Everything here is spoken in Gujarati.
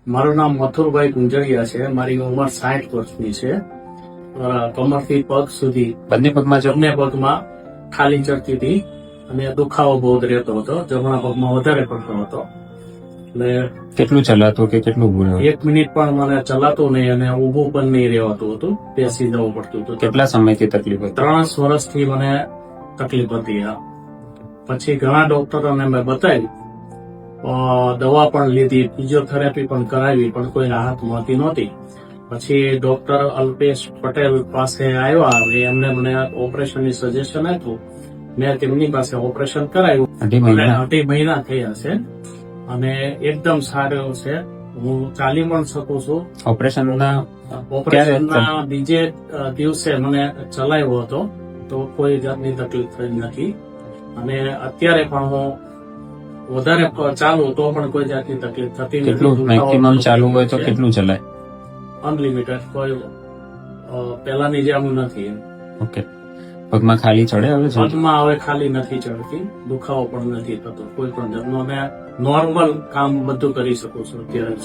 મારું નામ મથુરભાઈ ગુંજરિયા છે. મારી ઉંમર 60 વર્ષની છે. કમરથી પગ સુધી બંને પગમાં ખાલી ચડતી હતી અને દુખાવો બહુ જ રહેતો હતો. જમણા પગમાં વધારે પડતો હતો. એટલે કેટલું ચલાતું કે કેટલું ભૂલ? 1 મિનિટ પણ મને ચલાતું નહીં અને ઊભું પણ નહીં રહેવાતું હતું. બેસી જવું પડતું હતું. કેટલા સમયથી તકલીફ હતી? 3 વર્ષથી મને તકલીફ હતી. પછી ઘણા ડોક્ટરોને મેં બતાવી, દવા પણ લીધી, ફિઝિયોથેરાપી પણ કરાવી, પણ કોઈ રાહત મળતી નહોતી. પછી ડોક્ટર અલ્પેશ પટેલ પાસે આવ્યા. એમને મને ઓપરેશનની સજેશન આપ્યું. મેં તેમની પાસે ઓપરેશન કરાવ્યું. 2.5 મહિના થયા છે અને એકદમ સારું છે. હું ચાલી પણ શકું છું. ઓપરેશનના બીજે દિવસે મને ચલાવ્યો હતો તો કોઈ જાતની તકલીફ થઈ નથી. અને અત્યારે પણ હું વધારે ચાલુ તો પણ કોઈ જાતની તકલીફ થતી નથી. કેટલું મેક્સિમમ ચાલુ હોય તો કેટલું ચલાય? અનલિમિટેડ, કોઈ પેલાની જેમ નથી. ઓકે. પગમાં ખાલી ચડે હવે? પગમાં હવે ખાલી નથી ચડતી, દુખાવો પણ નથી થતો કોઈ પણ જાતનો. નોર્મલ કામ બધું કરી શકું છું અત્યારે.